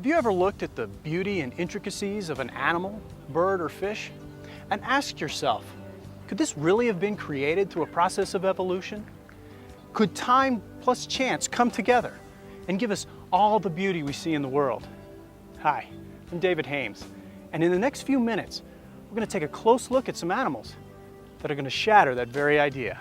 you ever looked at the beauty and intricacies of an animal, bird, or fish, and asked yourself, could this really have been created through a process of evolution? Could time plus chance come together and give us all the beauty we see in the world? Hi, I'm David Hames, and in the next few minutes, we're going to take a close look at some animals that are going to shatter that very idea.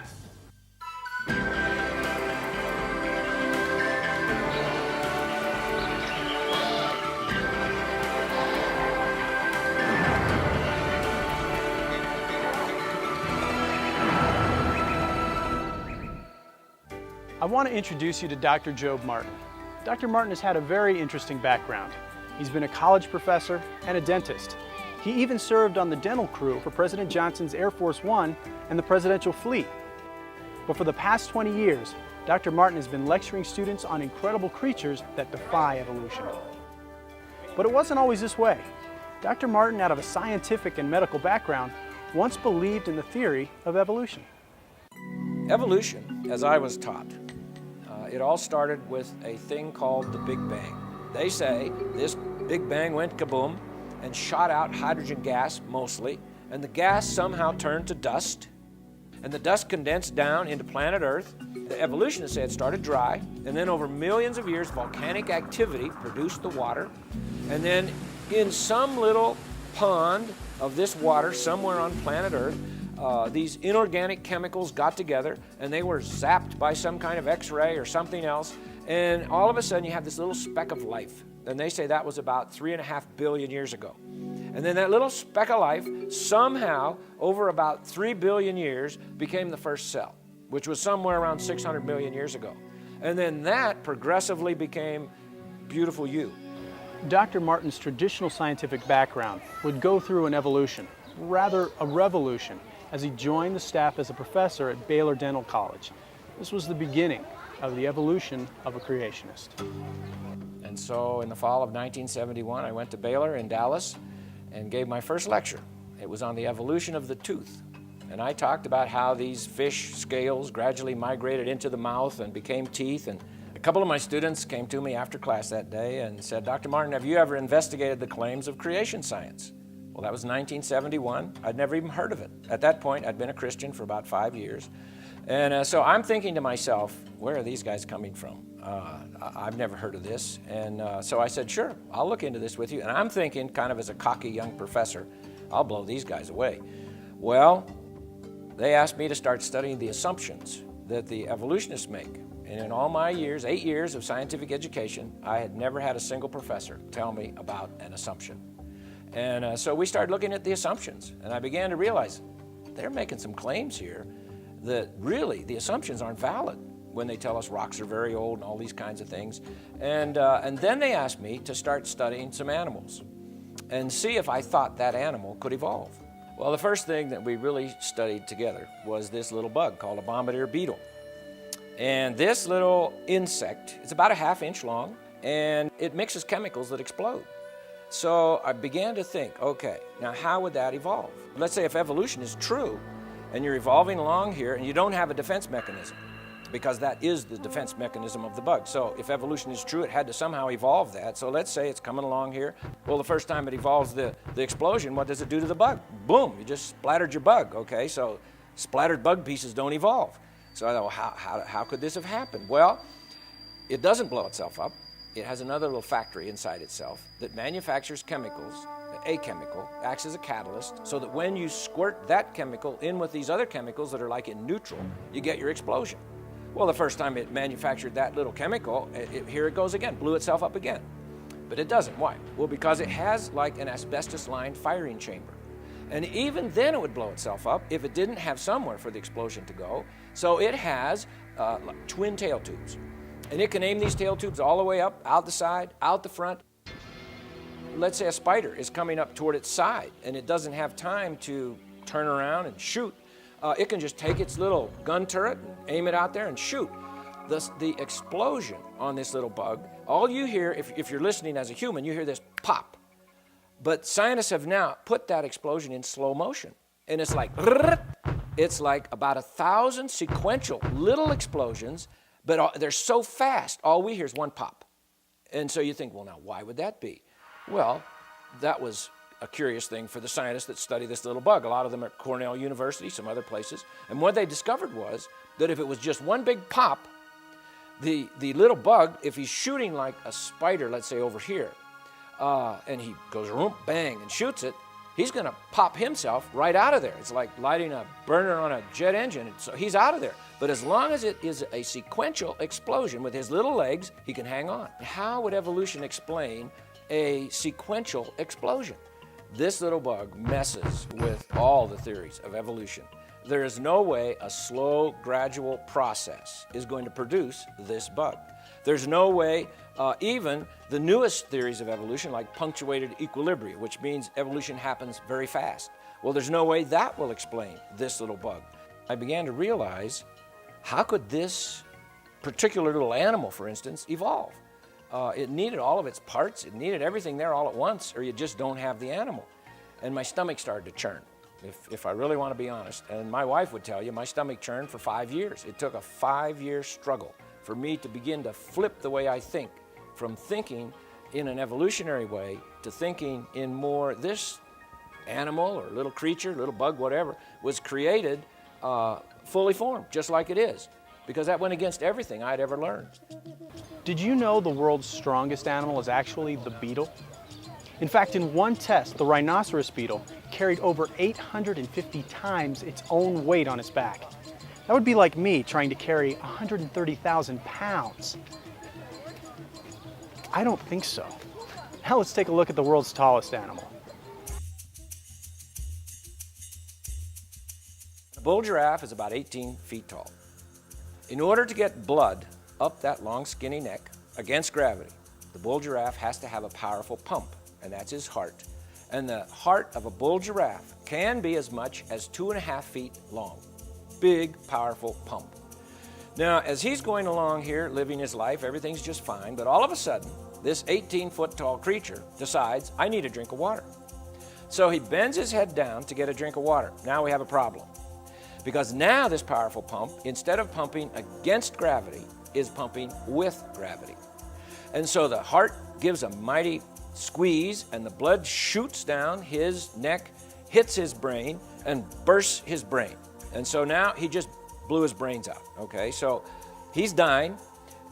I want to introduce you to Dr. Job Martin. Dr. Martin has had a very interesting background. He's been a college professor and a dentist. He even served on the dental crew for President Johnson's Air Force One and the presidential fleet. But for the past 20 years, Dr. Martin has been lecturing students on incredible creatures that defy evolution. But it wasn't always this way. Dr. Martin, out of a scientific and medical background, once believed in the theory of evolution. Evolution, as I was taught, it all started with a thing called the Big Bang. They say this Big Bang went kaboom and shot out hydrogen gas mostly, and the gas somehow turned to dust, and the dust condensed down into planet Earth. The evolutionists say it started dry, and then over millions of years volcanic activity produced the water, and then in some little pond of this water somewhere on planet Earth, these inorganic chemicals got together and they were zapped by some kind of X-ray or something else, and all of a sudden you have this little speck of life. And they say that was about 3.5 billion years ago. And then that little speck of life somehow, over about 3 billion years, became the first cell, which was somewhere around 600 million years ago. And then that progressively became beautiful you. Dr. Martin's traditional scientific background would go through an evolution, rather a revolution, as he joined the staff as a professor at Baylor Dental College. This was the beginning of the evolution of a creationist. And so in the fall of 1971, I went to Baylor in Dallas and gave my first lecture. It was on the evolution of the tooth. And I talked about how these fish scales gradually migrated into the mouth and became teeth. And a couple of my students came to me after class that day and said, Dr. Martin, have you ever investigated the claims of creation science? Well, that was 1971. I'd never even heard of it. At that point, I'd been a Christian for about 5 years. And so I'm thinking to myself, where are these guys coming from? I've never heard of this. And so I said, sure, I'll look into this with you. And I'm thinking, kind of as a cocky young professor, I'll blow these guys away. Well, they asked me to start studying the assumptions that the evolutionists make. And in all my years, 8 years of scientific education, I had never had a single professor tell me about an assumption. And so we started looking at the assumptions, and I began to realize they're making some claims here that really the assumptions aren't valid when they tell us rocks are very old and all these kinds of things. And then they asked me to start studying some animals and see if I thought that animal could evolve. Well, the first thing that we really studied together was this little bug called a bombardier beetle. And this little insect, it's about a ½ inch long, and it mixes chemicals that explode. So I began to think, okay, now how would that evolve? Let's say if evolution is true and you're evolving along here and you don't have a defense mechanism, because that is the defense mechanism of the bug. So if evolution is true, it had to somehow evolve that. So let's say it's coming along here. Well, the first time it evolves the explosion, what does it do to the bug? Boom, you just splattered your bug, okay? So splattered bug pieces don't evolve. So I thought, well, how could this have happened? Well, it doesn't blow itself up. It has another little factory inside itself that manufactures chemicals. A chemical acts as a catalyst so that when you squirt that chemical in with these other chemicals that are like in neutral, you get your explosion. Well, the first time it manufactured that little chemical, here it goes again, blew itself up again. But it doesn't. Why? Well, because it has like an asbestos-lined firing chamber. And even then it would blow itself up if it didn't have somewhere for the explosion to go. So it has like twin tail tubes. And it can aim these tail tubes all the way up, out the side, out the front. Let's say a spider is coming up toward its side and it doesn't have time to turn around and shoot. It can just take its little gun turret, and aim it out there and shoot. The explosion on this little bug, all you hear, if you're listening as a human, you hear this pop. But scientists have now put that explosion in slow motion. And it's like about 1,000 sequential little explosions, but they're so fast, all we hear is one pop. And so you think, well, now, why would that be? Well, that was a curious thing for the scientists that study this little bug. A lot of them at Cornell University, some other places. And what they discovered was that if it was just one big pop, the little bug, if he's shooting like a spider, let's say over here, and he goes bang and shoots it, he's going to pop himself right out of there. It's like lighting a burner on a jet engine. So he's out of there. But as long as it is a sequential explosion with his little legs, he can hang on. How would evolution explain a sequential explosion? This little bug messes with all the theories of evolution. There is no way a slow, gradual process is going to produce this bug. There's no way even the newest theories of evolution, like punctuated equilibria, which means evolution happens very fast. Well, there's no way that will explain this little bug. I began to realize, how could this particular little animal, for instance, evolve? It needed all of its parts. It needed everything there all at once, or you just don't have the animal. And my stomach started to churn, if I really want to be honest. And my wife would tell you, my stomach churned for 5 years. It took a 5-year struggle for me to begin to flip the way I think, from thinking in an evolutionary way to thinking in more this animal or little creature, little bug, whatever, was created fully formed, just like it is, because that went against everything I'd ever learned. Did you know the world's strongest animal is actually the beetle? In fact, in one test, the rhinoceros beetle carried over 850 times its own weight on its back. That would be like me trying to carry 130,000 pounds. I don't think so. Now let's take a look at the world's tallest animal. The bull giraffe is about 18 feet tall. In order to get blood up that long, skinny neck against gravity, the bull giraffe has to have a powerful pump, and that's his heart. And the heart of a bull giraffe can be as much as 2.5 feet long. Big, powerful pump. Now, as he's going along here, living his life, everything's just fine, but all of a sudden, this 18-foot-tall creature decides, I need a drink of water. So he bends his head down to get a drink of water. Now we have a problem. Because now this powerful pump, instead of pumping against gravity, is pumping with gravity. And so the heart gives a mighty squeeze, and the blood shoots down his neck, hits his brain, and bursts his brain. And so now he just blew his brains out, okay? So he's dying,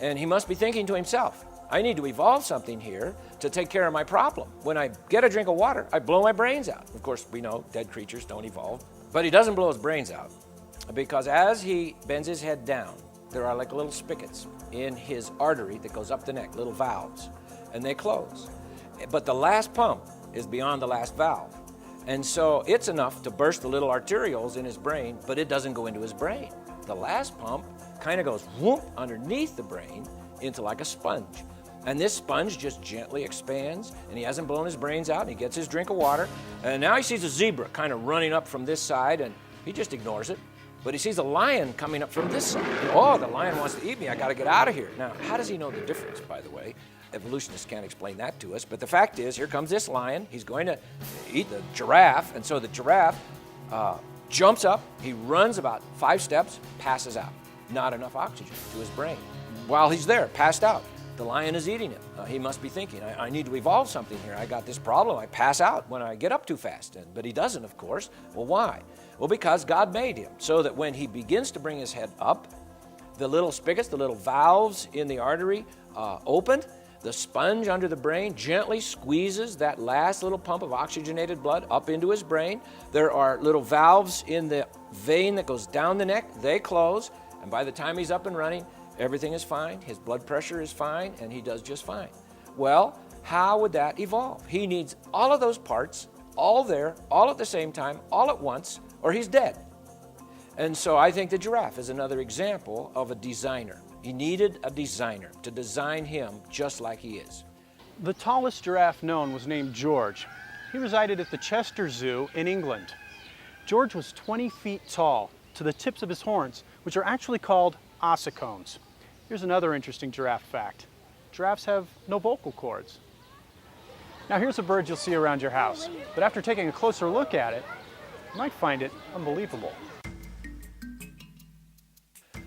and he must be thinking to himself, I need to evolve something here to take care of my problem. When I get a drink of water, I blow my brains out. Of course, we know dead creatures don't evolve. But he doesn't blow his brains out, because as he bends his head down, there are like little spigots in his artery that goes up the neck, little valves, and they close. But the last pump is beyond the last valve. And so it's enough to burst the little arterioles in his brain, but it doesn't go into his brain. The last pump kind of goes whoop underneath the brain into like a sponge. And this sponge just gently expands, and he hasn't blown his brains out, and he gets his drink of water, and now he sees a zebra kind of running up from this side, and he just ignores it. But he sees a lion coming up from this side. Oh, the lion wants to eat me. I got to get out of here. Now, how does he know the difference, by the way? Evolutionists can't explain that to us. But the fact is, here comes this lion. He's going to eat the giraffe. And so the giraffe jumps up. He runs about 5 steps, passes out. Not enough oxygen to his brain. While he's there, passed out, the lion is eating him. He must be thinking, I need to evolve something here. I got this problem. I pass out when I get up too fast. But he doesn't, of course. Well, why? Well, because God made him so that when he begins to bring his head up, the little spigots, the little valves in the artery opened. The sponge under the brain gently squeezes that last little pump of oxygenated blood up into his brain. There are little valves in the vein that goes down the neck. They close, and by the time he's up and running, everything is fine. His blood pressure is fine, and he does just fine. Well, how would that evolve? He needs all of those parts, all there, all at the same time, all at once, or he's dead. And so I think the giraffe is another example of a designer. He needed a designer to design him just like he is. The tallest giraffe known was named George. He resided at the Chester Zoo in England. George was 20 feet tall to the tips of his horns, which are actually called ossicones. Here's another interesting giraffe fact. Giraffes have no vocal cords. Now here's a bird you'll see around your house, but after taking a closer look at it, you might find it unbelievable.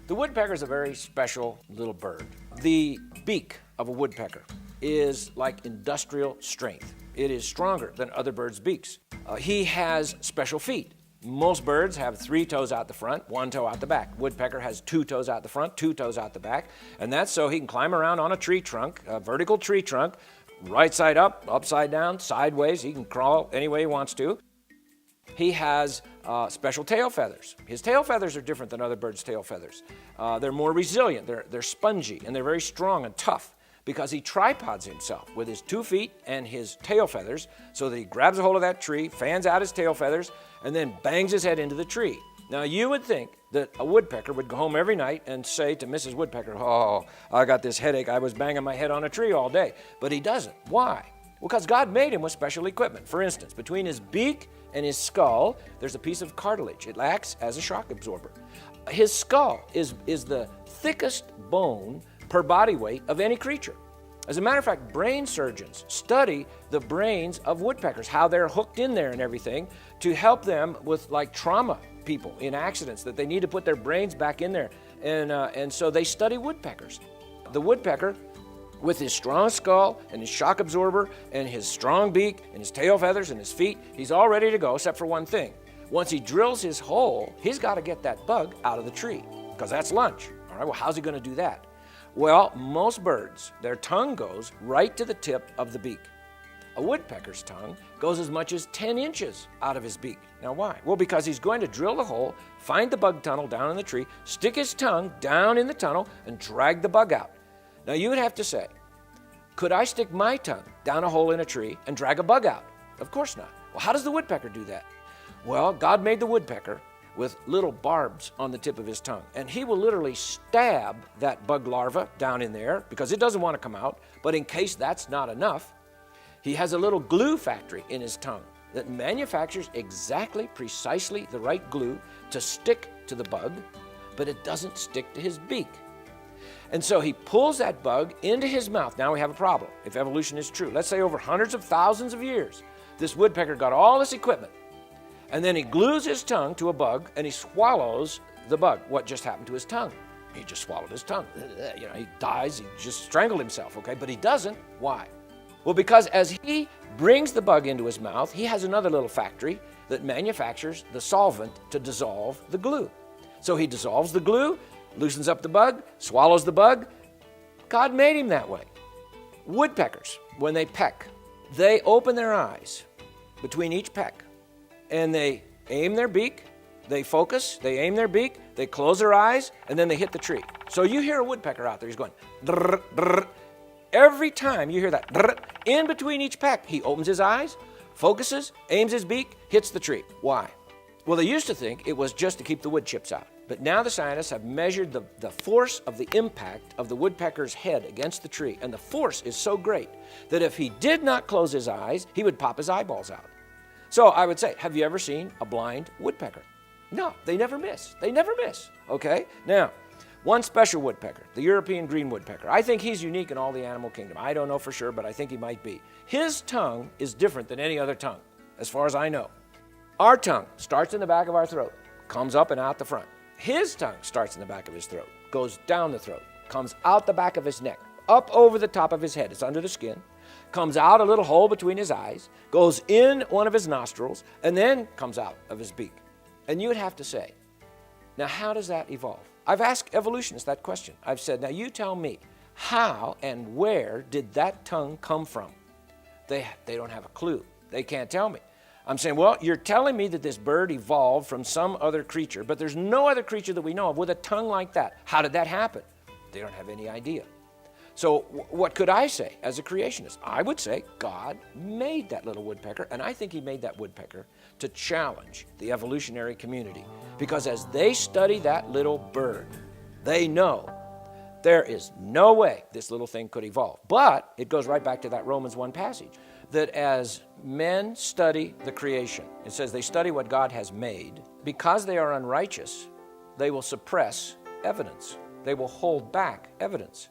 The woodpecker is a very special little bird. The beak of a woodpecker is like industrial strength. It is stronger than other birds' beaks. He has special feet. Most birds have 3 toes out the front, 1 toe out the back. Woodpecker has 2 toes out the front, 2 toes out the back, and that's so he can climb around on a tree trunk, a vertical tree trunk, right side up, upside down, sideways. He can crawl any way he wants to. He has special tail feathers. His tail feathers are different than other birds' tail feathers. They're more resilient, they're spongy, and they're very strong and tough because he tripods himself with his 2 feet and his tail feathers so that he grabs a hold of that tree, fans out his tail feathers, and then bangs his head into the tree. Now, you would think that a woodpecker would go home every night and say to Mrs. Woodpecker, "Oh, I got this headache. I was banging my head on a tree all day." But he doesn't. Why? Well, because God made him with special equipment. For instance, between his beak and his skull, there's a piece of cartilage. It acts as a shock absorber. His skull is the thickest bone per body weight of any creature. As a matter of fact, brain surgeons study the brains of woodpeckers, how they're hooked in there and everything, to help them with like trauma people in accidents, that they need to put their brains back in there. And so they study woodpeckers. The woodpecker, with his strong skull and his shock absorber and his strong beak and his tail feathers and his feet, he's all ready to go except for one thing. Once he drills his hole, he's got to get that bug out of the tree because that's lunch. All right, well, how's he going to do that? Well, most birds, their tongue goes right to the tip of the beak. A woodpecker's tongue goes as much as 10 inches out of his beak. Now, why? Well, because he's going to drill the hole, find the bug tunnel down in the tree, stick his tongue down in the tunnel, and drag the bug out. Now, you would have to say, could I stick my tongue down a hole in a tree and drag a bug out? Of course not. Well, how does the woodpecker do that? Well, God made the woodpecker with little barbs on the tip of his tongue. And he will literally stab that bug larva down in there because it doesn't want to come out. But in case that's not enough, he has a little glue factory in his tongue that manufactures exactly, precisely the right glue to stick to the bug, but it doesn't stick to his beak. And so he pulls that bug into his mouth. Now we have a problem, if evolution is true. Let's say over hundreds of thousands of years, this woodpecker got all this equipment, and then he glues his tongue to a bug and he swallows the bug. What just happened to his tongue? He just swallowed his tongue. You know, he dies, he just strangled himself, okay? But he doesn't. Why? Well, because as he brings the bug into his mouth, he has another little factory that manufactures the solvent to dissolve the glue. So he dissolves the glue, loosens up the bug, swallows the bug. God made him that way. Woodpeckers, when they peck, they open their eyes between each peck, and they aim their beak, they focus, they aim their beak, they close their eyes, and then they hit the tree. So you hear a woodpecker out there, he's going, drrr, drrr. Every time you hear that, drrr, in between each peck, he opens his eyes, focuses, aims his beak, hits the tree. Why? Well, they used to think it was just to keep the wood chips out. But now the scientists have measured the force of the impact of the woodpecker's head against the tree, and the force is so great that if he did not close his eyes, he would pop his eyeballs out. So I would say, have you ever seen a blind woodpecker? No, they never miss. They never miss, okay? Now, one special woodpecker, the European green woodpecker. I think he's unique in all the animal kingdom. I don't know for sure, but I think he might be. His tongue is different than any other tongue, as far as I know. Our tongue starts in the back of our throat, comes up and out the front. His tongue starts in the back of his throat, goes down the throat, comes out the back of his neck, up over the top of his head. It's under the skin, comes out a little hole between his eyes, goes in one of his nostrils, and then comes out of his beak. And you would have to say, now how does that evolve? I've asked evolutionists that question. I've said, now you tell me, how and where did that tongue come from? They don't have a clue. They can't tell me. I'm saying, well, you're telling me that this bird evolved from some other creature, but there's no other creature that we know of with a tongue like that. How did that happen? They don't have any idea. So what could I say as a creationist? I would say God made that little woodpecker, and I think he made that woodpecker to challenge the evolutionary community. Because as they study that little bird, they know there is no way this little thing could evolve. But it goes right back to that Romans 1 passage, that as men study the creation, it says they study what God has made. Because they are unrighteous, they will suppress evidence. They will hold back evidence.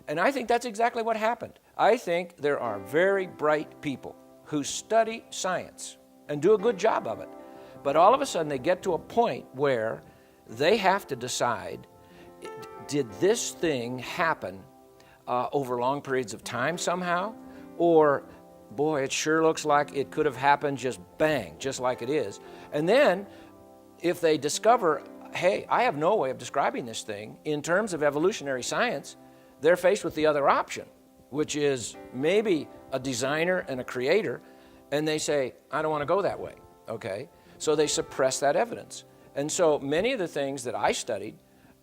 And I think that's exactly what happened. I think there are very bright people who study science and do a good job of it. But all of a sudden they get to a point where they have to decide, did this thing happen over long periods of time somehow, or boy, it sure looks like it could have happened just bang, just like it is. And then if they discover, hey, I have no way of describing this thing in terms of evolutionary science, they're faced with the other option, which is maybe a designer and a creator, and they say, I don't want to go that way, okay? So they suppress that evidence. And so many of the things that I studied,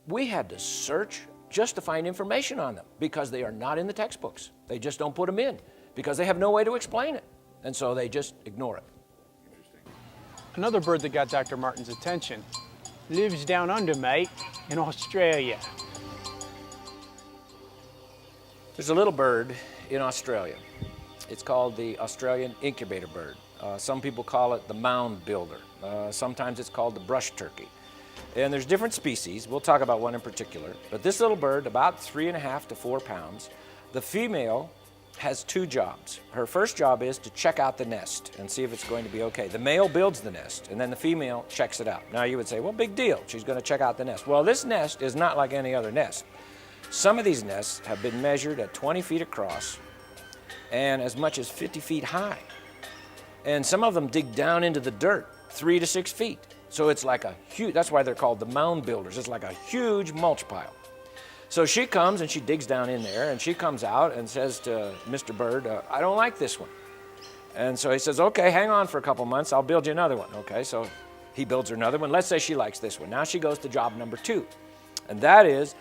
we had to search just to find information on them because they are not in the textbooks. They just don't put them in because they have no way to explain it. And so they just ignore it. Another bird that got Dr. Martin's attention lives down under, mate, in Australia. There's a little bird in Australia. It's called the Australian incubator bird. Some people call it the mound builder. Sometimes it's called the brush turkey. And there's different species. We'll talk about one in particular. But this little bird, about 3.5 to 4 pounds, the female has 2 jobs. Her first job is to check out the nest and see if it's going to be okay. The male builds the nest, and then the female checks it out. Now you would say, well, big deal. She's going to check out the nest. Well, this nest is not like any other nest. Some of these nests have been measured at 20 feet across and as much as 50 feet high. And some of them dig down into the dirt 3 to 6 feet. So it's like a huge, that's why they're called the mound builders. It's like a huge mulch pile. So she comes and she digs down in there, and she comes out and says to Mr. Bird, I don't like this one. And so he says, okay, hang on for a couple months, I'll build you another one. Okay, so he builds her another one. Let's say she likes this one. Now she goes to job number 2, and that is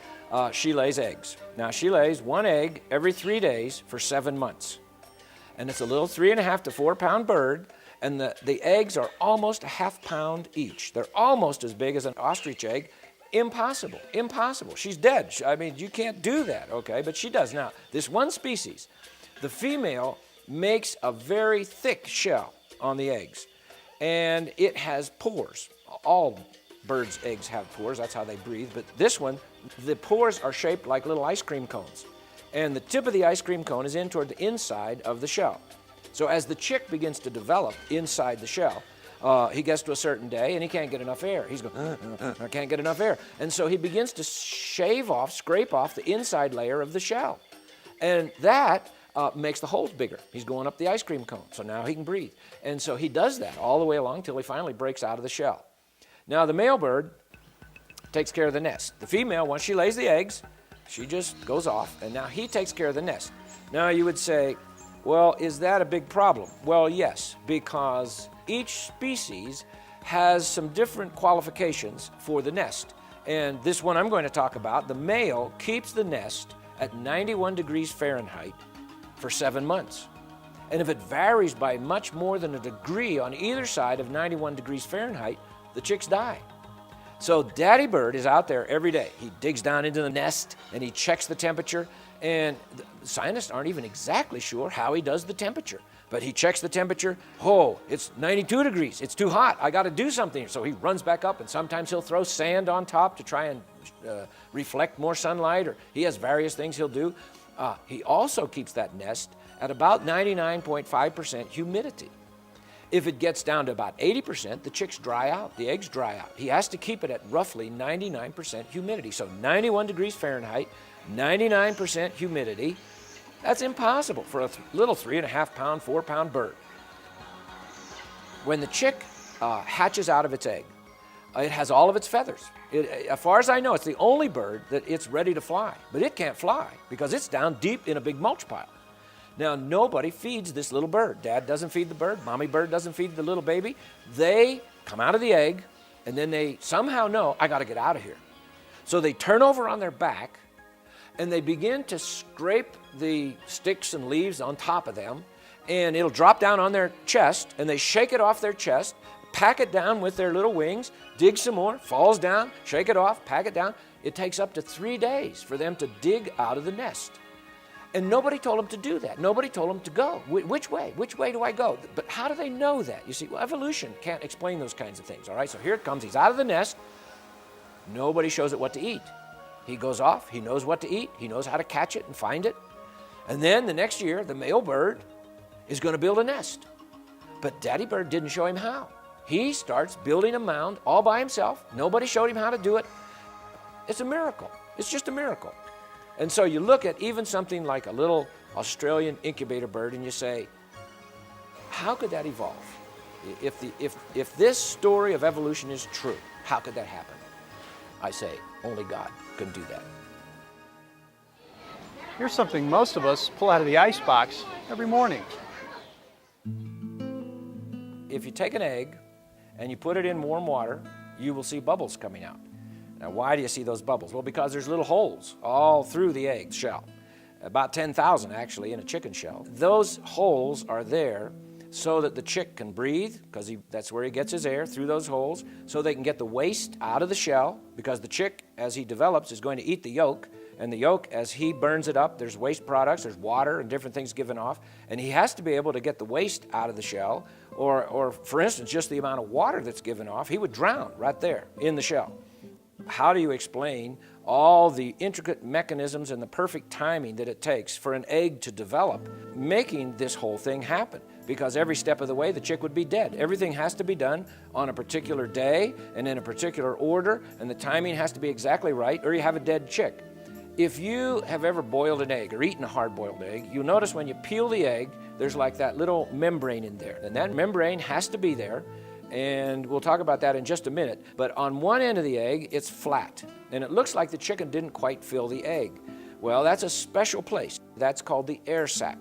she lays eggs. Now she lays 1 egg every 3 days for 7 months. And it's a little 3.5 to 4 pound bird, and the eggs are almost a ½ pound each. They're almost as big as an ostrich egg. Impossible, impossible. She's dead. I mean, you can't do that, okay? But she does. Now, this one species, the female makes a very thick shell on the eggs, and it has pores. All birds' eggs have pores. That's how they breathe. But this one, the pores are shaped like little ice cream cones, and the tip of the ice cream cone is in toward the inside of the shell. So as the chick begins to develop inside the shell, he gets to a certain day and he can't get enough air. He's going, I can't get enough air. And so he begins to scrape off the inside layer of the shell. And that makes the holes bigger. He's going up the ice cream cone, so now he can breathe. And so he does that all the way along till he finally breaks out of the shell. Now the male bird takes care of the nest. The female, once she lays the eggs, she just goes off, and now he takes care of the nest. Now you would say, well, is that a big problem? Well, yes, because each species has some different qualifications for the nest. And this one I'm going to talk about, the male keeps the nest at 91 degrees Fahrenheit for 7 months. And if it varies by much more than a degree on either side of 91 degrees Fahrenheit, the chicks die. So Daddy Bird is out there every day. He digs down into the nest and he checks the temperature. And the scientists aren't even exactly sure how he does the temperature. But he checks the temperature. Oh, it's 92 degrees. It's too hot. I got to do something. So he runs back up, and sometimes he'll throw sand on top to try and reflect more sunlight, or he has various things he'll do. He also keeps that nest at about 99.5% humidity. If it gets down to about 80%, the chicks dry out, the eggs dry out. He has to keep it at roughly 99% humidity. So 91 degrees Fahrenheit, 99% humidity. That's impossible for a little 3.5 pound, 4 pound bird. When the chick hatches out of its egg, it has all of its feathers. As far as I know, it's the only bird that it's ready to fly, but it can't fly because it's down deep in a big mulch pile. Now, nobody feeds this little bird. Dad doesn't feed the bird. Mommy bird doesn't feed the little baby. They come out of the egg, and then they somehow know, I got to get out of here. So they turn over on their back, and they begin to scrape the sticks and leaves on top of them, and it'll drop down on their chest, and they shake it off their chest, pack it down with their little wings, dig some more, falls down, shake it off, pack it down. It takes up to 3 days for them to dig out of the nest. And nobody told them to do that. Nobody told them to go. Which way? Which way do I go? But how do they know that? You see, well, evolution can't explain those kinds of things, all right? So here it comes. He's out of the nest. Nobody shows it what to eat. He goes off. He knows what to eat. He knows how to catch it and find it. And then the next year, the male bird is going to build a nest. But Daddy Bird didn't show him how. He starts building a mound all by himself. Nobody showed him how to do it. It's a miracle. It's just a miracle. And so you look at even something like a little Australian incubator bird and you say, how could that evolve? If this story of evolution is true, how could that happen? I say, only God can do that. Here's something most of us pull out of the icebox every morning. If you take an egg and you put it in warm water, you will see bubbles coming out. Now, why do you see those bubbles? Well, because there's little holes all through the egg shell, about 10,000 actually in a chicken shell. Those holes are there so that the chick can breathe, because that's where he gets his air, through those holes, so they can get the waste out of the shell, because the chick, as he develops, is going to eat the yolk, and the yolk, as he burns it up, there's waste products, there's water and different things given off, and he has to be able to get the waste out of the shell, or for instance, just the amount of water that's given off, he would drown right there in the shell. How do you explain all the intricate mechanisms and the perfect timing that it takes for an egg to develop, making this whole thing happen? Because every step of the way, the chick would be dead. Everything has to be done on a particular day and in a particular order, and the timing has to be exactly right, or you have a dead chick. If you have ever boiled an egg or eaten a hard-boiled egg, you'll notice when you peel the egg, there's like that little membrane in there. And that membrane has to be there, and we'll talk about that in just a minute. But on one end of the egg, it's flat, and it looks like the chicken didn't quite fill the egg. Well, that's a special place. That's called the air sac.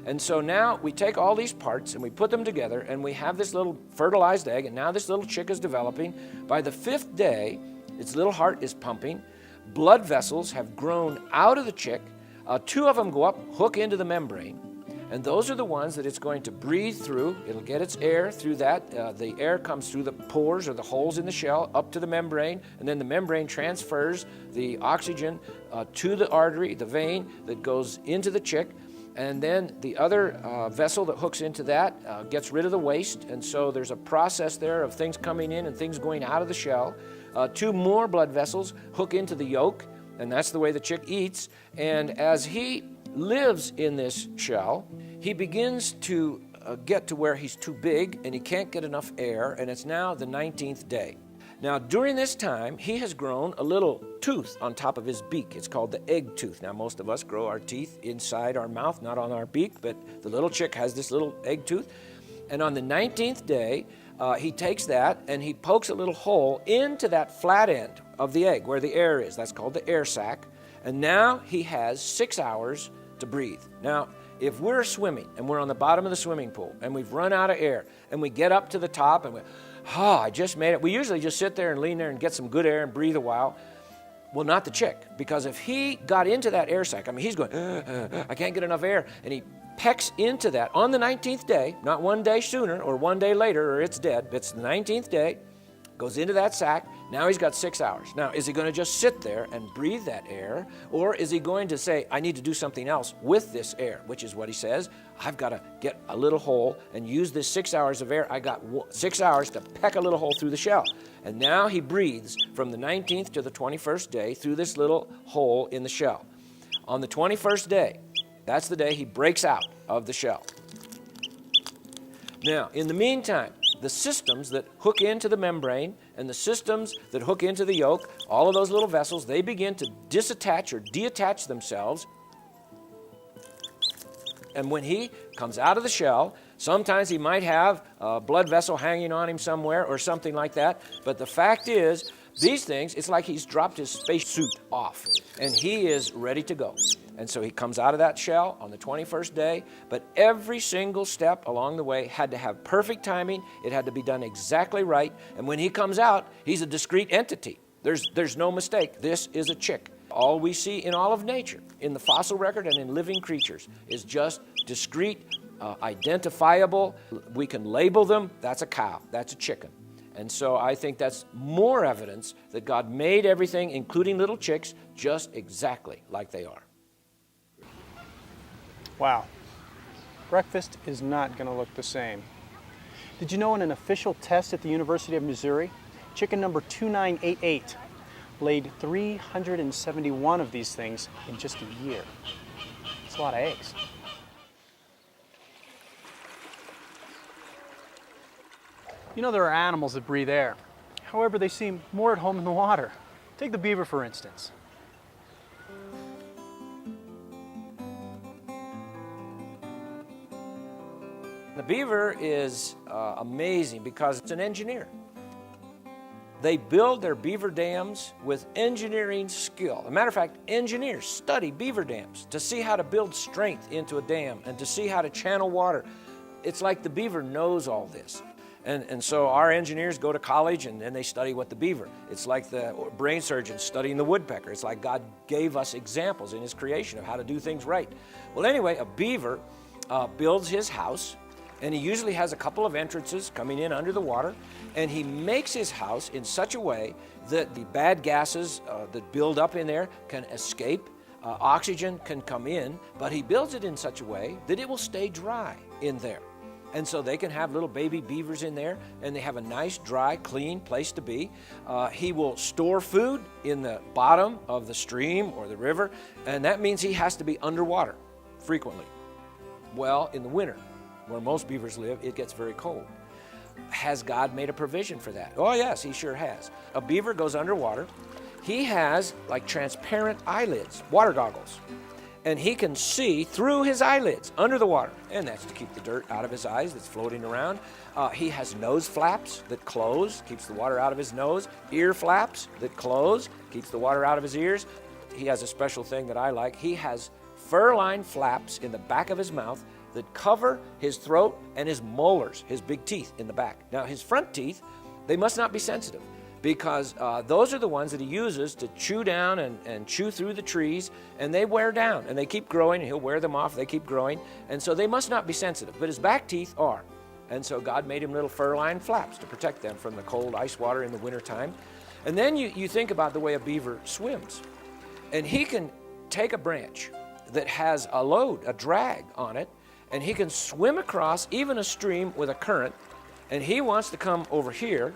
And so now we take all these parts and we put them together, and we have this little fertilized egg, and now this little chick is developing. By the 5th day, its little heart is pumping. Blood vessels have grown out of the chick. 2 of them go up, hook into the membrane, and those are the ones that it's going to breathe through. It'll get its air through that. The air comes through the pores or the holes in the shell up to the membrane, and then the membrane transfers the oxygen to the artery, the vein that goes into the chick. And then the other vessel that hooks into that gets rid of the waste. And so there's a process there of things coming in and things going out of the shell. 2 more blood vessels hook into the yolk, and that's the way the chick eats. And as he lives in this shell, he begins to get to where he's too big and he can't get enough air, and it's now the 19th day. Now, during this time, he has grown a little tooth on top of his beak. It's called the egg tooth. Now, most of us grow our teeth inside our mouth, not on our beak, but the little chick has this little egg tooth. And on the 19th day, he takes that and he pokes a little hole into that flat end of the egg where the air is. That's called the air sac. And now he has 6 hours to breathe. Now, if we're swimming and we're on the bottom of the swimming pool and we've run out of air and we get up to the top and I just made it. We usually just sit there and lean there and get some good air and breathe a while. Well, not the chick, because if he got into that air sac, I mean, he's going, I can't get enough air, and he pecks into that on the 19th day, not 1 day sooner or 1 day later or it's dead. It's the 19th day, goes into that sac. Now he's got 6 hours. Now, is he going to just sit there and breathe that air, or is he going to say, I need to do something else with this air, which is what he says. I've got to get a little hole and use this 6 hours of air. I got 6 hours to peck a little hole through the shell. And now he breathes from the 19th to the 21st day through this little hole in the shell. On the 21st day, that's the day he breaks out of the shell. Now, in the meantime, the systems that hook into the membrane and the systems that hook into the yolk, all of those little vessels, they begin to disattach or detach themselves. And when he comes out of the shell, sometimes he might have a blood vessel hanging on him somewhere or something like that. But the fact is, these things, it's like he's dropped his spacesuit off and he is ready to go. And so he comes out of that shell on the 21st day, but every single step along the way had to have perfect timing. It had to be done exactly right. And when he comes out, he's a discrete entity. There's no mistake. This is a chick. All we see in all of nature, in the fossil record and in living creatures, is just discrete, identifiable. We can label them. That's a cow. That's a chicken. And so I think that's more evidence that God made everything, including little chicks, just exactly like they are. Wow. Breakfast is not going to look the same. Did you know in an official test at the University of Missouri, chicken number 2988 laid 371 of these things in just a year? That's a lot of eggs. You know, there are animals that breathe air. However, they seem more at home in the water. Take the beaver, for instance. beaver is amazing because it's an engineer. They build their beaver dams with engineering skill. As a matter of fact, engineers study beaver dams to see how to build strength into a dam and to see how to channel water. It's like the beaver knows all this. And so our engineers go to college and they study what the beaver. It's like the brain surgeons studying the woodpecker. It's like God gave us examples in His creation of how to do things right. Well, anyway, a beaver builds his house, and he usually has a couple of entrances coming in under the water, and he makes his house in such a way that the bad gases that build up in there can escape. Oxygen can come in, but he builds it in such a way that it will stay dry in there. And so they can have little baby beavers in there, and they have a nice, dry, clean place to be. He will store food in the bottom of the stream or the river, and that means he has to be underwater frequently. Well, in the winter, where most beavers live, it gets very cold. Has God made a provision for that? Oh, yes, He sure has. A beaver goes underwater. He has like transparent eyelids, water goggles. And he can see through his eyelids under the water. And that's to keep the dirt out of his eyes that's floating around. He has nose flaps that close, keeps the water out of his nose. Ear flaps that close, keeps the water out of his ears. He has a special thing that I like. He has fur-lined flaps in the back of his mouth that cover his throat and his molars, his big teeth in the back. Now, his front teeth, they must not be sensitive, because those are the ones that he uses to chew down and chew through the trees, and they wear down, and they keep growing, and he'll wear them off, they keep growing, and so they must not be sensitive, but his back teeth are. And so God made him little fur-lined flaps to protect them from the cold ice water in the wintertime. And then you think about the way a beaver swims, and he can take a branch that has a load, a drag on it, and he can swim across even a stream with a current, and he wants to come over here,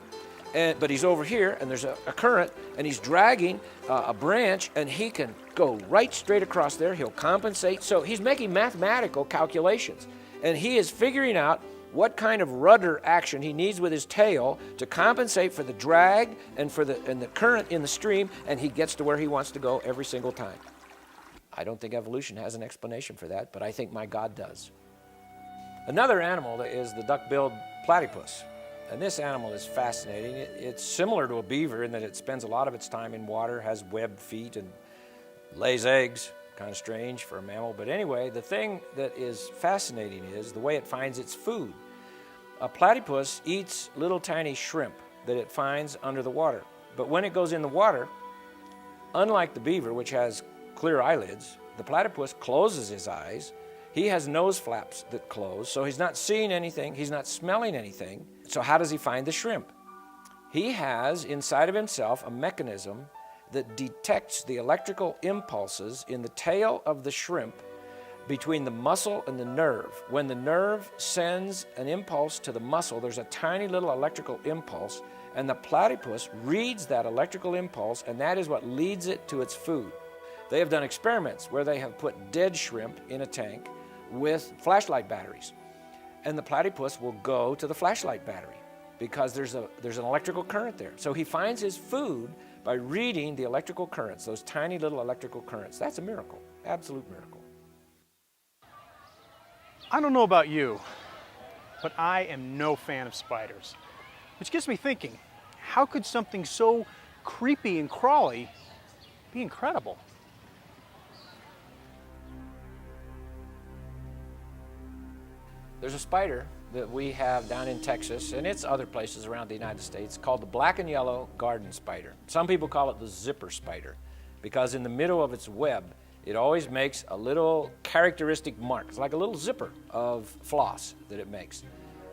but he's over here, and there's a current, and he's dragging a branch, and he can go right straight across there. He'll compensate. So he's making mathematical calculations, and he is figuring out what kind of rudder action he needs with his tail to compensate for the drag and for the current in the stream, and he gets to where he wants to go every single time. I don't think evolution has an explanation for that, but I think my God does. Another animal is the duck-billed platypus. And this animal is fascinating. It's similar to a beaver in that it spends a lot of its time in water, has webbed feet, and lays eggs. Kind of strange for a mammal. But anyway, the thing that is fascinating is the way it finds its food. A platypus eats little tiny shrimp that it finds under the water. But when it goes in the water, unlike the beaver, which has clear eyelids, the platypus closes his eyes. He has nose flaps that close, so he's not seeing anything, he's not smelling anything. So how does he find the shrimp? He has inside of himself a mechanism that detects the electrical impulses in the tail of the shrimp between the muscle and the nerve. When the nerve sends an impulse to the muscle, there's a tiny little electrical impulse, and the platypus reads that electrical impulse, and that is what leads it to its food. They have done experiments where they have put dead shrimp in a tank with flashlight batteries, and the platypus will go to the flashlight battery because there's an electrical current there. So he finds his food by reading the electrical currents, those tiny little electrical currents. That's a miracle, absolute miracle. I don't know about you, but I am no fan of spiders, which gets me thinking, how could something so creepy and crawly be incredible? There's a spider that we have down in Texas, and it's other places around the United States, called the black and yellow garden spider. Some people call it the zipper spider because in the middle of its web, it always makes a little characteristic mark. It's like a little zipper of floss that it makes.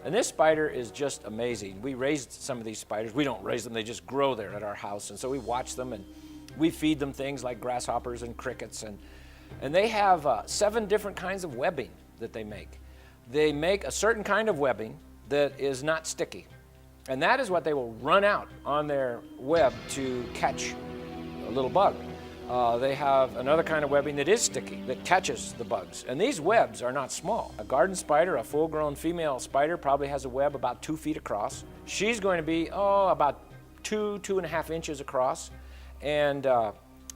And this spider is just amazing. We raised some of these spiders. We don't raise them, they just grow there at our house. And so we watch them and we feed them things like grasshoppers and crickets. And they have 7 different kinds of webbing that they make. They make a certain kind of webbing that is not sticky. And that is what they will run out on their web to catch a little bug. They have another kind of webbing that is sticky, that catches the bugs. And these webs are not small. A garden spider, a full-grown female spider, probably has a web about 2 feet across. She's going to be, about 2.5 inches across. And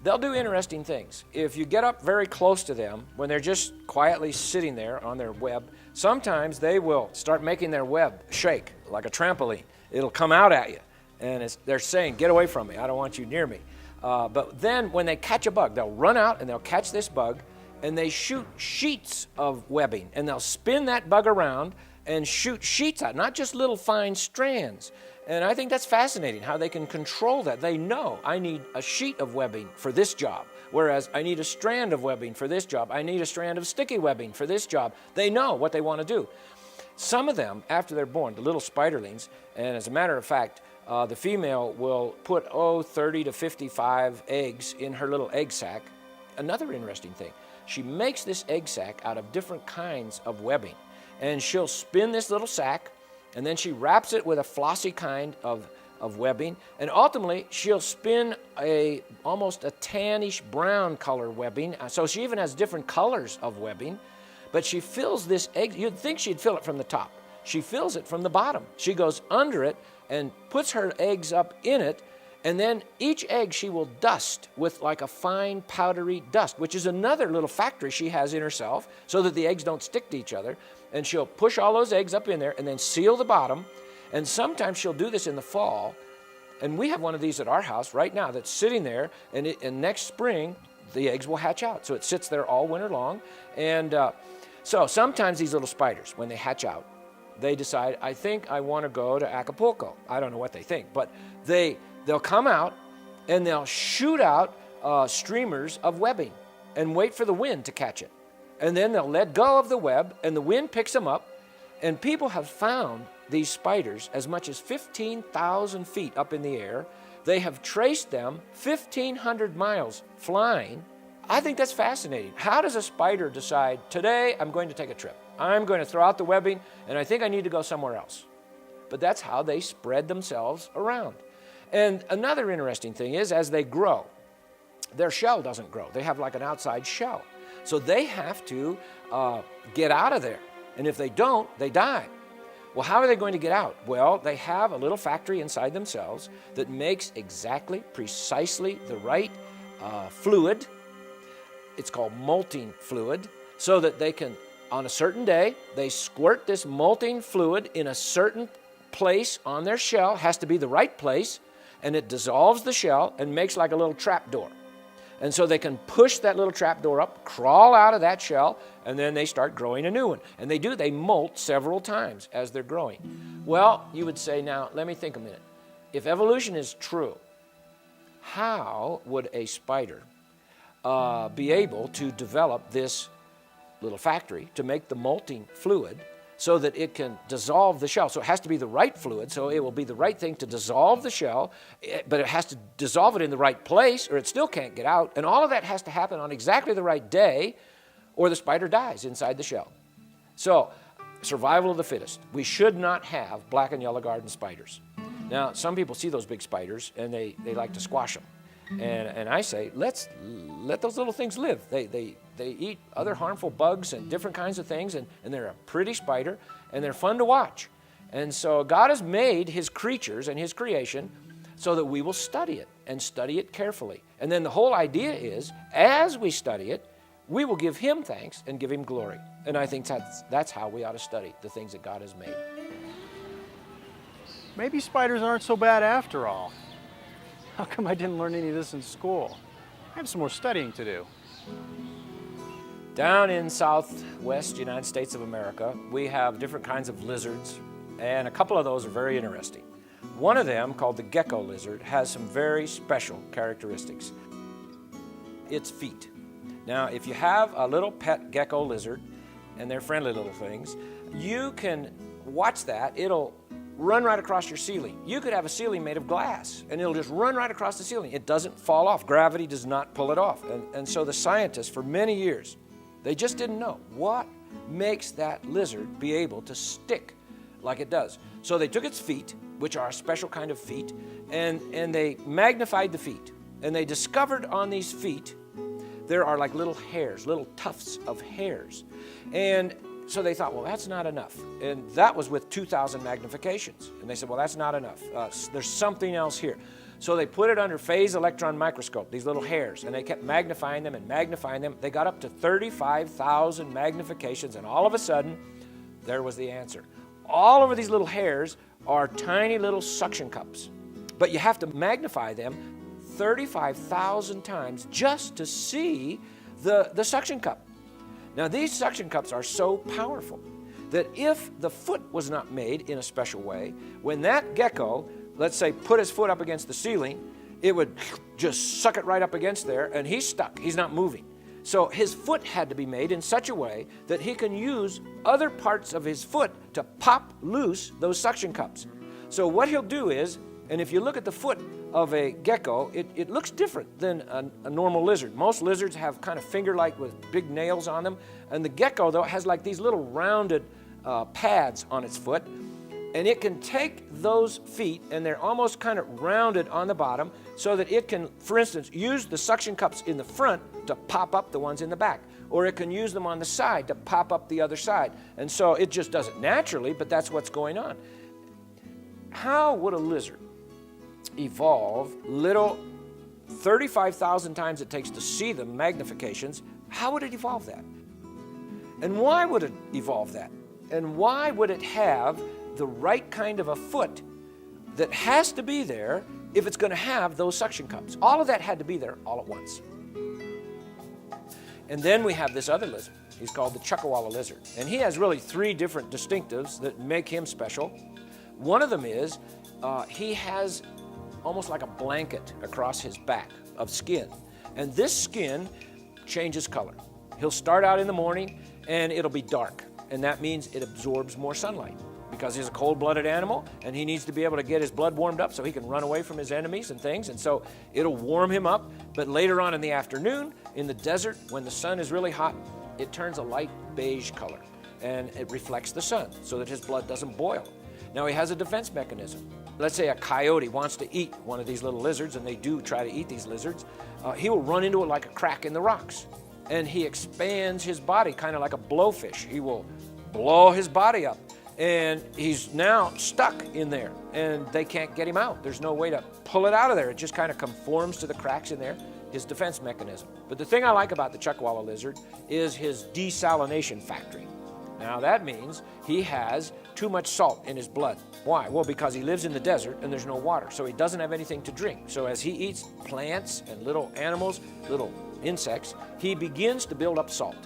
they'll do interesting things. If you get up very close to them, when they're just quietly sitting there on their web, sometimes they will start making their web shake like a trampoline. It'll come out at you, and they're saying, get away from me, I don't want you near me. But then when they catch a bug, they'll run out and they'll catch this bug, and they shoot sheets of webbing, and they'll spin that bug around and shoot sheets out, not just little fine strands. And I think that's fascinating how they can control that. They know I need a sheet of webbing for this job, whereas I need a strand of webbing for this job. I need a strand of sticky webbing for this job. They know what they want to do. Some of them, after they're born, the little spiderlings, and as a matter of fact, the female will put 30 to 55 eggs in her little egg sac. Another interesting thing, she makes this egg sac out of different kinds of webbing, and she'll spin this little sac, and then she wraps it with a flossy kind of webbing, and ultimately she'll spin almost a tannish brown color webbing, so she even has different colors of webbing, but she fills this egg. You'd think she'd fill it from the top. She fills it from the bottom. She goes under it and puts her eggs up in it, and then each egg she will dust with like a fine powdery dust, which is another little factory she has in herself so that the eggs don't stick to each other. And she'll push all those eggs up in there and then seal the bottom. And sometimes she'll do this in the fall. And we have one of these at our house right now that's sitting there, and next spring the eggs will hatch out. So it sits there all winter long. And so sometimes these little spiders, when they hatch out, they decide, I think I want to go to Acapulco. I don't know what they think, but they'll come out and they'll shoot out streamers of webbing and wait for the wind to catch it. And then they'll let go of the web, and the wind picks them up. And people have found these spiders as much as 15,000 feet up in the air. They have traced them 1,500 miles flying. I think that's fascinating. How does a spider decide, today I'm going to take a trip? I'm going to throw out the webbing, and I think I need to go somewhere else. But that's how they spread themselves around. And another interesting thing is, as they grow, their shell doesn't grow. They have like an outside shell. So they have to get out of there. And if they don't, they die. Well, how are they going to get out? Well, they have a little factory inside themselves that makes exactly, precisely the right fluid. It's called molting fluid, so that they can, on a certain day, they squirt this molting fluid in a certain place on their shell. Has to be the right place, and it dissolves the shell and makes like a little trap door. And so they can push that little trap door up, crawl out of that shell, and then they start growing a new one. And they molt several times as they're growing. Well, you would say, now, let me think a minute. If evolution is true, how would a spider be able to develop this little factory to make the molting fluid so that it can dissolve the shell? So it has to be the right fluid, so it will be the right thing to dissolve the shell, but it has to dissolve it in the right place or it still can't get out. And all of that has to happen on exactly the right day or the spider dies inside the shell. So, survival of the fittest. We should not have black and yellow garden spiders. Now, some people see those big spiders and they like to squash them. And I say, let those little things live. They eat other harmful bugs and different kinds of things, and they're a pretty spider, and they're fun to watch. And so God has made His creatures and His creation so that we will study it, and study it carefully. And then the whole idea is, as we study it, we will give Him thanks and give Him glory. And I think that's how we ought to study the things that God has made. Maybe spiders aren't so bad after all. How come I didn't learn any of this in school? I have some more studying to do. Down in southwest United States of America, we have different kinds of lizards, and a couple of those are very interesting. One of them, called the gecko lizard, has some very special characteristics. Its feet. Now, if you have a little pet gecko lizard, and they're friendly little things, you can watch that. It'll run right across your ceiling. You could have a ceiling made of glass, and it'll just run right across the ceiling. It doesn't fall off. Gravity does not pull it off. And so the scientists, for many years, they just didn't know what makes that lizard be able to stick like it does. So they took its feet, which are a special kind of feet, and they magnified the feet. And they discovered on these feet there are like little hairs, little tufts of hairs. And So they thought, well, that's not enough. And that was with 2,000 magnifications. And they said, well, that's not enough. There's something else here. So they put it under phase electron microscope, these little hairs, and they kept magnifying them and magnifying them. They got up to 35,000 magnifications, and all of a sudden, there was the answer. All over these little hairs are tiny little suction cups, but you have to magnify them 35,000 times just to see the suction cup. Now, these suction cups are so powerful that if the foot was not made in a special way, when that gecko, let's say, put his foot up against the ceiling, it would just suck it right up against there, and he's stuck. He's not moving. So his foot had to be made in such a way that he can use other parts of his foot to pop loose those suction cups. So what he'll do is, and if you look at the foot of a gecko, it looks different than a normal lizard. Most lizards have kind of finger-like with big nails on them, and the gecko, though, has like these little rounded pads on its foot, and it can take those feet, and they're almost kind of rounded on the bottom, so that it can, for instance, use the suction cups in the front to pop up the ones in the back, or it can use them on the side to pop up the other side. And so it just does it naturally, but that's what's going on. How would a lizard evolve little 35,000 times it takes to see the magnifications? How would it evolve that? And why would it evolve that? And why would it have the right kind of a foot that has to be there if it's going to have those suction cups? All of that had to be there all at once. And then we have this other lizard. He's called the Chuckawalla lizard. And he has really three different distinctives that make him special. One of them is he has almost like a blanket across his back of skin. And this skin changes color. He'll start out in the morning and it'll be dark. And that means it absorbs more sunlight, because he's a cold-blooded animal and he needs to be able to get his blood warmed up so he can run away from his enemies and things. And so it'll warm him up. But later on in the afternoon, in the desert, when the sun is really hot, it turns a light beige color and it reflects the sun so that his blood doesn't boil. Now, he has a defense mechanism. Let's say a coyote wants to eat one of these little lizards, and they do try to eat these lizards. He will run into it like a crack in the rocks, and he expands his body kind of like a blowfish. He will blow his body up, and he's now stuck in there, and they can't get him out. There's no way to pull it out of there. It just kind of conforms to the cracks in there, his defense mechanism. But the thing I like about the Chuckawalla lizard is his desalination factory. Now, that means he has too much salt in his blood. Why? Well, because he lives in the desert and there's no water, so he doesn't have anything to drink. So as he eats plants and little animals, little insects, he begins to build up salt.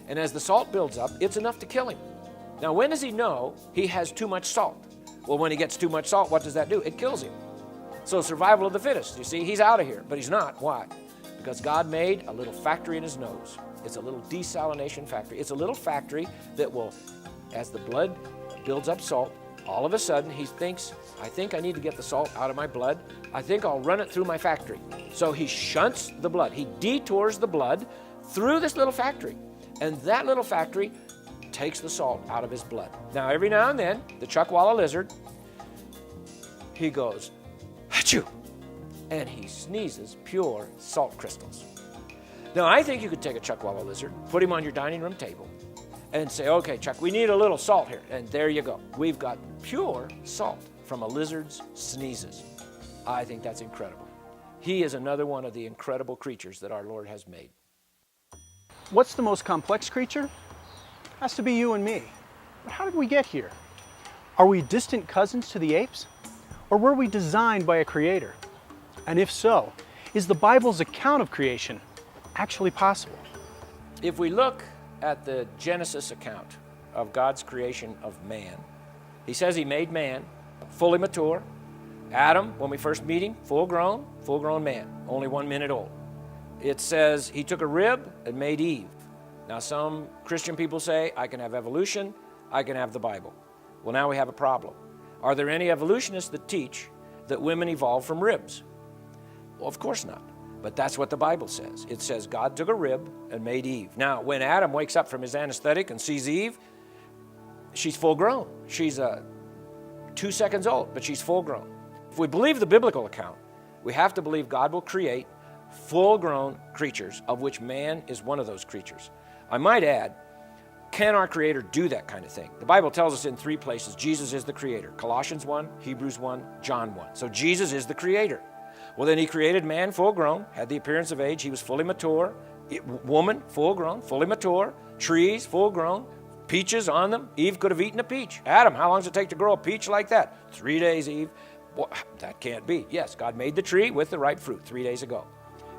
And as the salt builds up, it's enough to kill him. Now, when does he know he has too much salt? Well, when he gets too much salt, what does that do? It kills him. So survival of the fittest. You see, he's out of here, but he's not. Why? Because God made a little factory in his nose. It's a little desalination factory. It's a little factory that will, as the blood builds up salt, all of a sudden he thinks, I think I need to get the salt out of my blood. I think I'll run it through my factory. So he shunts the blood. He detours the blood through this little factory. And that little factory takes the salt out of his blood. Now, every now and then, the Chuckawalla lizard, he goes, achoo, and he sneezes pure salt crystals. Now, I think you could take a Chuckawalla lizard, put him on your dining room table, and say, okay, Chuck, we need a little salt here. And there you go. We've got pure salt from a lizard's sneezes. I think that's incredible. He is another one of the incredible creatures that our Lord has made. What's the most complex creature? Has to be you and me. But how did we get here? Are we distant cousins to the apes? Or were we designed by a creator? And if so, is the Bible's account of creation actually possible? If we look at the Genesis account of God's creation of man, he says he made man fully mature. Adam, when we first meet him, full grown man, only 1 minute old. It says he took a rib and made Eve. Now, some Christian people say, I can have evolution, I can have the Bible. Well, now we have a problem. Are there any evolutionists that teach that women evolve from ribs? Well, of course not. But that's what the Bible says. It says God took a rib and made Eve. Now, when Adam wakes up from his anesthetic and sees Eve, she's full grown. She's 2 seconds old, but she's full grown. If we believe the biblical account, we have to believe God will create full-grown creatures, of which man is one of those creatures. I might add, Can our Creator do that kind of thing? The Bible tells us in 3 places Jesus is the Creator. Colossians 1, Hebrews 1, John 1. So Jesus is the Creator. Well, then He created man full grown, had the appearance of age. He was fully mature. Woman, full grown, fully mature. Trees, full grown. Peaches on them. Eve could have eaten a peach. Adam, how long does it take to grow a peach like that? 3 days, Eve. Well, that can't be. Yes, God made the tree with the ripe fruit 3 days ago.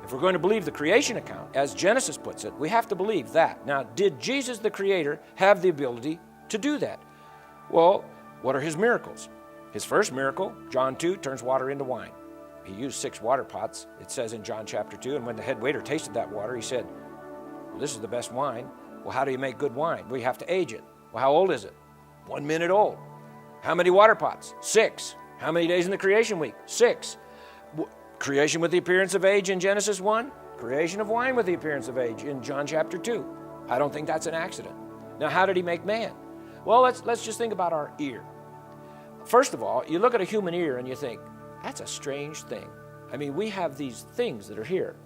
If we're going to believe the creation account, as Genesis puts it, we have to believe that. Now, did Jesus the Creator have the ability to do that? Well, what are His miracles? His first miracle, John 2, turns water into wine. He used 6 water pots, it says in John chapter 2, and when the head waiter tasted that water, he said, well, this is the best wine. Well, how do you make good wine? Well, you have to age it. Well, how old is it? 1 minute old. How many water pots? 6. How many days in the creation week? 6. Creation with the appearance of age in Genesis 1. Creation of wine with the appearance of age in John chapter 2. I don't think that's an accident. Now, how did He make man? Well, let's just think about our ear. First of all, you look at a human ear and you think, that's a strange thing. I mean, we have these things that are here,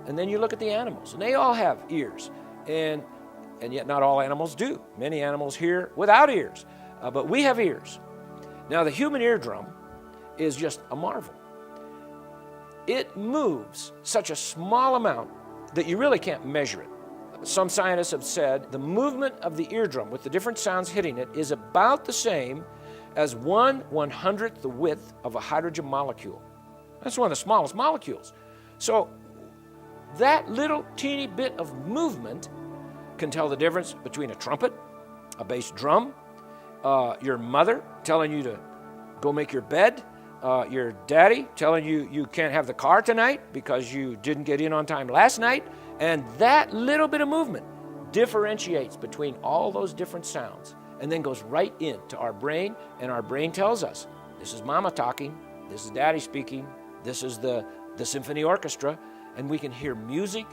and then you look at the animals, and they all have ears, and yet not all animals do. Many animals hear without ears, but we have ears. Now, the human eardrum is just a marvel. It moves such a small amount that you really can't measure it. Some scientists have said the movement of the eardrum with the different sounds hitting it is about the same as 1/100th the width of a hydrogen molecule. That's one of the smallest molecules. So that little teeny bit of movement can tell the difference between a trumpet, a bass drum, your mother telling you to go make your bed, your daddy telling you you can't have the car tonight because you didn't get in on time last night. And that little bit of movement differentiates between all those different sounds and then goes right into our brain, and our brain tells us, this is mama talking, this is daddy speaking, this is the symphony orchestra, and we can hear music.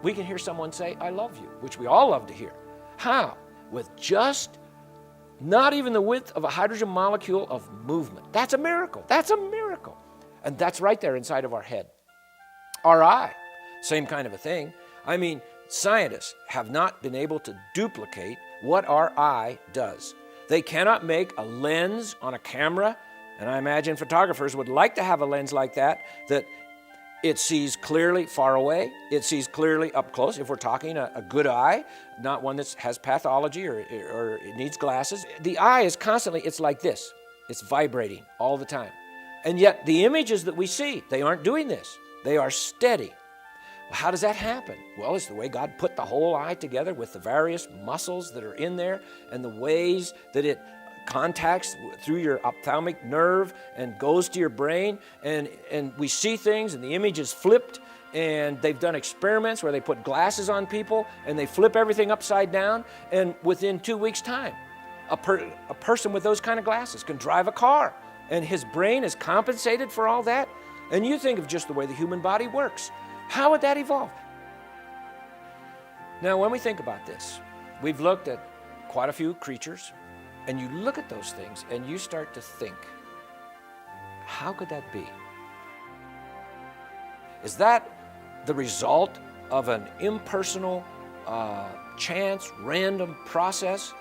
We can hear someone say, I love you, which we all love to hear. How? With just not even the width of a hydrogen molecule of movement. That's a miracle. That's a miracle. And that's right there inside of our head. Our eye, same kind of a thing. I mean, scientists have not been able to duplicate what our eye does. They cannot make a lens on a camera, and I imagine photographers would like to have a lens like that it sees clearly far away, it sees clearly up close, if we're talking a good eye, not one that has pathology or it needs glasses. The eye is constantly, it's like this. It's vibrating all the time. And yet the images that we see, they aren't doing this. They are steady. Well, how does that happen? Well, it's the way God put the whole eye together with the various muscles that are in there and the ways that it contacts through your ophthalmic nerve and goes to your brain, and we see things and the image is flipped, and they've done experiments where they put glasses on people and they flip everything upside down, and within 2 weeks' time a person with those kind of glasses can drive a car, and his brain is compensated for all that. And you think of just the way the human body works. How would that evolve? Now, when we think about this, we've looked at quite a few creatures, and you look at those things and you start to think, how could that be? Is that the result of an impersonal, chance, random process?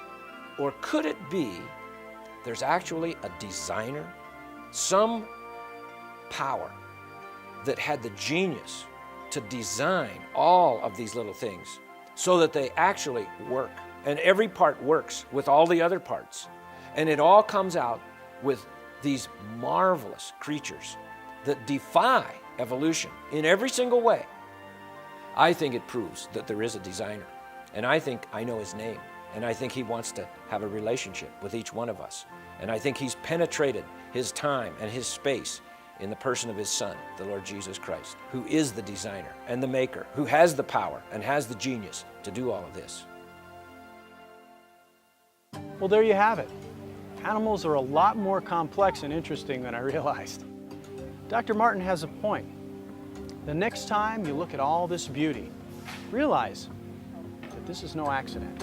Or could it be there's actually a designer, some power that had the genius to design all of these little things so that they actually work? And every part works with all the other parts. And it all comes out with these marvelous creatures that defy evolution in every single way. I think it proves that there is a designer. And I think I know his name. And I think he wants to have a relationship with each one of us. And I think he's penetrated his time and his space in the person of his Son, the Lord Jesus Christ, who is the designer and the maker, who has the power and has the genius to do all of this. Well, there you have it. Animals are a lot more complex and interesting than I realized. Dr. Martin has a point. The next time you look at all this beauty, realize that this is no accident.